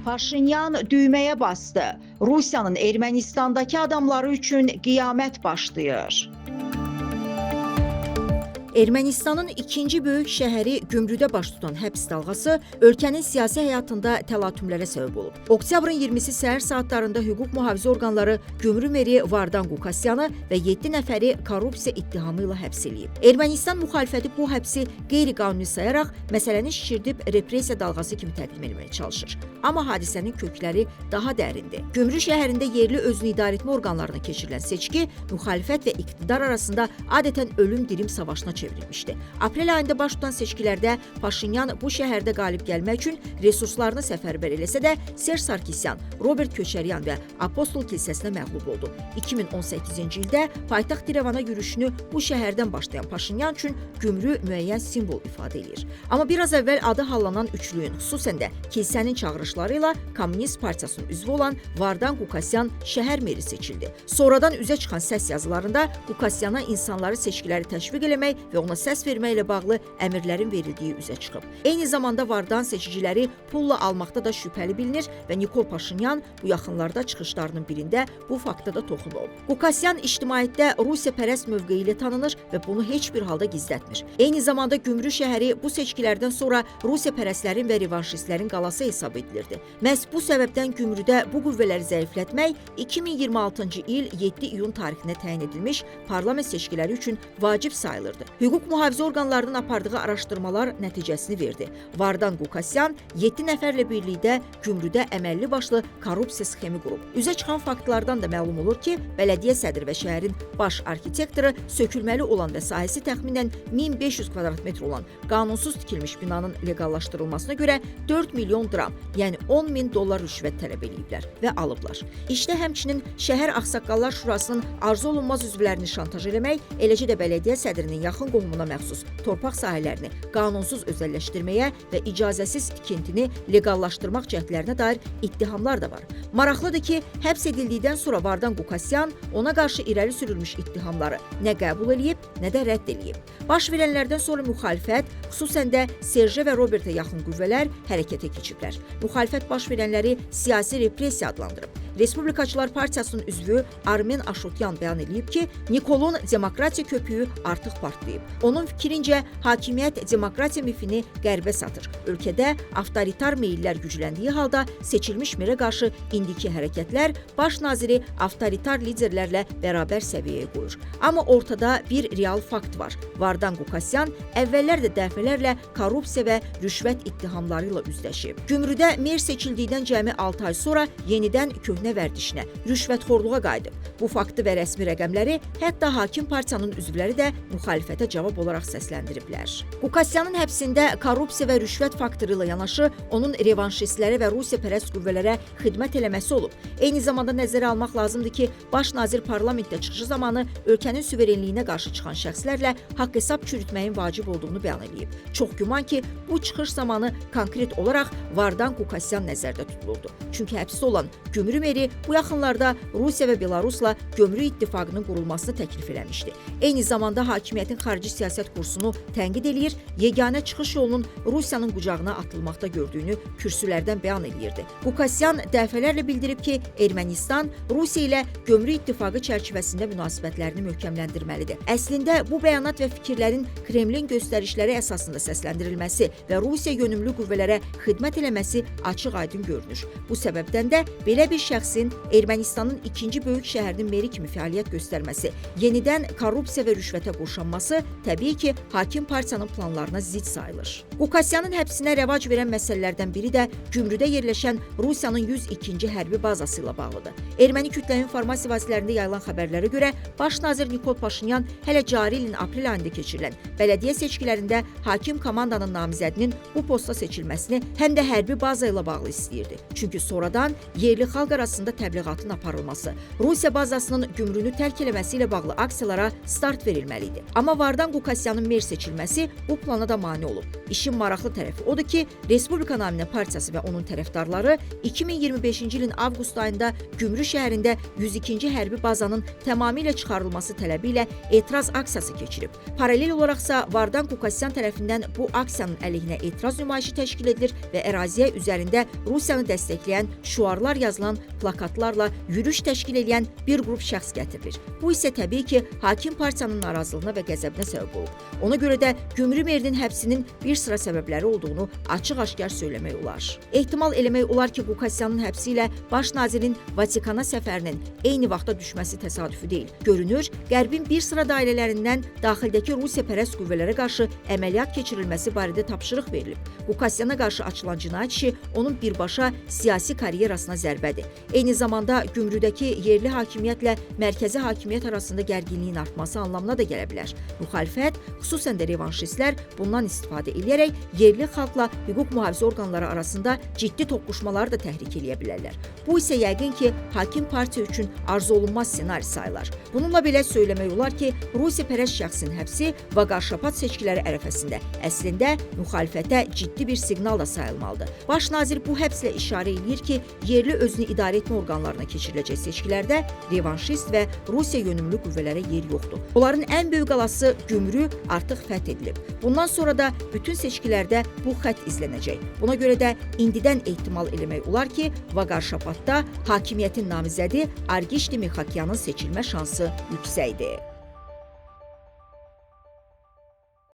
Paşinyan düğməyə bastı. Rusiyanın Ermənistandakı adamları üçün qiyamət başlayır. Ermənistanın ikinci böyük şəhəri Gümrüdə baş tutan həbs dalğası ölkənin siyasi həyatında təlatümlərə səbəb olub. Oktyabrın 20-si səhər saatlarında hüquq mühafizə orqanları Gümrü meri Vardan Qukasyanı və 7 nəfəri korrupsiya ittihamı ilə həbs eləyib. Ermənistan müxalifəti bu həbsi qeyri-qanuni sayaraq məsələni şişirdib repressiya dalğası kimi təqdim etməyə çalışır. Amma hadisənin kökləri daha dərindir. Gümrü şəhərində yerli özünü idarə etmə orqanlarına keçirilən seçki müxalifət və iqtidar arasında adətən ölüm-dirim savaşına çevrilmişdi. Aprel ayında baş tutan seçkilərdə Paşinyan bu şəhərdə qalib gəlmək üçün resurslarını səfərbər eləsə də Serj Sarkisyan, Robert Köçəryan və Apostol kilsəsinə məğlub oldu. 2018-ci ildə paytaxt İrəvana yürüşünü bu şəhərdən başlayan Paşinyan üçün Gümrü müəyyən simvol ifadə edir. Amma biraz əvvəl adı hallanan üçlüyün, xüsusən də kilsənin çağırışları ilə Kommunist Partiyasının üzvü olan Vardan Qukasyan şəhər meri seçildi. Sonradan üzə çıxan səs yazılarında Qukasyana insanları seçkiləri təşviq eləmək və ona səs verməklə bağlı əmrlərin verildiyi üzə çıxıb. Eyni zamanda Vardan seçiciləri pulla almaqda da şübhəli bilinir və Nikol Paşinyan bu yaxınlarda çıxışlarının birində bu fakta da toxunub. Qukasyan ictimaiyyətdə Rusiyapərəst mövqeyi ilə tanınır və bunu heç bir halda gizlətmir. Eyni zamanda Gümrü şəhəri bu seçkilərdən sonra Rusiyapərəstlərin və revanşistlərin qalası hesab edilirdi. Məhz bu səbəbdən Gümrüdə bu qüvvələri zəiflətmək 2026-cı il 7 iyun tarixinə təyin edilmiş parlament seçkiləri üçün vacib sayılırdı. Hüquq mühafizə orqanlarının apardığı araşdırmalar nəticəsini verdi. Vardan Qukasyan 7 nəfərlə birlikdə Gümrüdə əməlli başlı korrupsiya sxemi qurub. Üzə çıxan faktlardan da məlum olur ki, bələdiyyə sədri və şəhərin baş arxitektoru sökülməli olan və sahəsi təxminən 1500 kvadrat metr olan qanunsuz tikilmiş binanın leqallaşdırılmasına görə 4 milyon dram, yəni 10 min dollar rüşvət tələb ediblər və alıblar. İşdə həmçinin şəhər ağsaqqallar şurasının arzu olunmaz üzvlərini şantaj eləmək, eləcə də bələdiyyə sədrinin yaxın qohumuna məxsus torpaq sahələrini qanunsuz özəlləşdirməyə və icazəsiz tikintini leqallaşdırmaq cəhdlərinə dair ittihamlar da var. Maraqlıdır ki, həbs edildikdən sonra Vardan Qukasyan ona qarşı irəli sürülmüş ittihamları nə qəbul edib, nə də rədd edib. Baş verənlərdən sonra müxalifət, xüsusən də Serjə və Robertə yaxın qüvvələr hərəkətə keçiblər. Müxalifət baş verənləri siyasi repressiya adlandırıb. Respublikaçılar Partiyasının üzvü Armen Aşotyan bəyan edib ki, Nikolun demokratiya köpüyü artıq partlayıb. Onun fikrincə, hakimiyyət demokratiya mifini qərbə satır. Ölkədə avtoritar meyillər gücləndiyi halda seçilmiş merə qarşı indiki hərəkətlər baş naziri avtoritar liderlərlə bərabər səviyyəyə qoyur. Amma ortada bir real fakt var. Vardan Qukasyan əvvəllər də dəfələrlə korrupsiya və rüşvət ittihamları ilə üzləşib. Gümrüdə mer seçildikdən cəmi 6 ay sonra yenidən köhnə vərdişinə, rüşvətxorluğa qayıdıb. Bu faktı və rəsmi rəqəmləri hətta hakim partiyanın üzvləri də müxalifətə cavab olaraq səsləndiriblər. Qukasyanın həbsində korrupsiya və rüşvət faktoru ilə yanaşı onun revanşistlərə və Rusiyapərəst qüvvələrə xidmət eləməsi olub. Eyni zamanda nəzərə almaq lazımdır ki, baş nazir parlamentdə çıxışı zamanı ölkənin suverenliyinə qarşı çıxan şəxslərlə haqq hesab çürütməyin vacib olduğunu bəyan edib. Çox güman ki, bu çıxış zamanı konkret olaraq Vardan Qukasyan nəzərdə tutulurdu. Çünki həbsdə olan Gümrü meri bu yaxınlarda Rusiya və Belarusla Gömrük İttifaqının qurulmasını təklif eləmişdi. Eyni zamanda hakimiyyətin xarici siyasət kursunu tənqid eləyir, yeganə çıxış yolunun Rusiyanın qucağına atılmaqda gördüyünü kürsülərdən bəyan eləyirdi. Qukasyan dəfələrlə bildirib ki, Ermənistan Rusiya ilə Gömrük İttifaqı çərçivəsində münasibətlərini möhkəmləndirməlidir. Əslində bu bəyanat və fikirlərin Kremlin göstərişləri əsasında səsləndirilməsi və Rusiya yönümlü qüvvələrə xidmət eləməsi açıq-aydın görünür. Bu səbəbdən də belə bir şəxsin Ermənistanın ikinci böyük şəhərinin meri kimi fəaliyyət göstərməsi, yenidən korrupsiya və rüşvətə qoşulması təbii ki, hakim partiyanın planlarına zidd sayılır. Qukasyanın həbsinə rəvac verən məsələlərdən biri də Gümrüdə yerləşən Rusiyanın 102-ci hərbi bazası ilə bağlıdır. Erməni kütləvi informasiya vasitələrində yayılan xəbərlərə görə baş nazir Nikol Paşinyan hələ cari ilin aprel ayında keçirilən bələdiyyə seçkilərində hakim komandanın namizədinin bu posta seçilməsini həm də hərbi baza ilə bağlı istəyirdi. Çünki sonradan yerli xalq arası arasında təbliğatın aparılması, Rusiya bazasının gümrünü tərk eləməsi ilə bağlı aksiyalara start verilməli idi. Amma Vardan Qukasyanın mer seçilməsi bu plana da mane olub. İşin maraqlı tərəfi odur ki, Respublika naminə partiyası və onun tərəfdarları 2025-ci ilin avqust ayında Gümrü şəhərində 102-ci hərbi bazanın tamamilə çıxarılması tələbi ilə etiraz aksiyası keçirib. Paralel olaraqsa Vardan Qukasyan tərəfindən bu aksiyanın əleyhinə etiraz nümayişi təşkil edilir və əraziyə üzərində Rusiyanı dəstəkləyən şüarlar yazılan plakatlarla yürüyüş təşkil edən bir qrup şəxs gətirilir. Bu isə təbii ki, hakim partiyanın narazılığına və qəzəbinə səbəb olub. Ona görə də Gümrü merinin həbsinin bir sıra səbəbləri olduğunu açıq-aşkar söyləmək olar. Ehtimal eləmək olar ki, Qukasyanın həbsi ilə baş nazirin Vatikana səfərinin eyni vaxtda düşməsi təsadüfi deyil. Görünür, Qərbin bir sıra dairələrindən daxildəki Rusiyapərəst qüvvələrə qarşı əməliyyat keçirilməsi barədə tapşırıq verilib. Qukasyana qarşı açılan cinayət işi onun birbaşa siyasi karyerasına zərbədir. Eyni zamanda Gümrüdəki yerli hakimiyyətlə mərkəzi hakimiyyət arasında gərginliyin artması anlamına da gələ bilər. Müxalifət, xüsusən də revanşistlər bundan istifadə edərək yerli xalqla hüquq mühafizə orqanları arasında ciddi toqquşmaları da təhrik edə bilərlər. Bu isə yəqin ki, hakim partiya üçün arzu olunmaz ssenari sayılar. Bununla belə söyləmək olar ki, Rusiyapərəst şəxsin həbsi Vaqarşapat seçkiləri ərəfəsində əslində müxalifətə ciddi bir siqnal da sayılmalıdır. Baş nazir bu həbslə işarə edir ki, yerli özünü idarə etmə orqanlarına keçiriləcək seçkilərdə revanşist və Rusiya yönümlü qüvvələrə yer yoxdur. Onların ən böyük qalası Gümrü artıq fəth edilib. Bundan sonra da bütün seçkilərdə bu xətt izlənəcək. Buna görə də indidən ehtimal eləmək olar ki, Vaqarşapatda hakimiyyətin namizədi Argishti Mixakyanın seçilmə şansı yüksəkdir.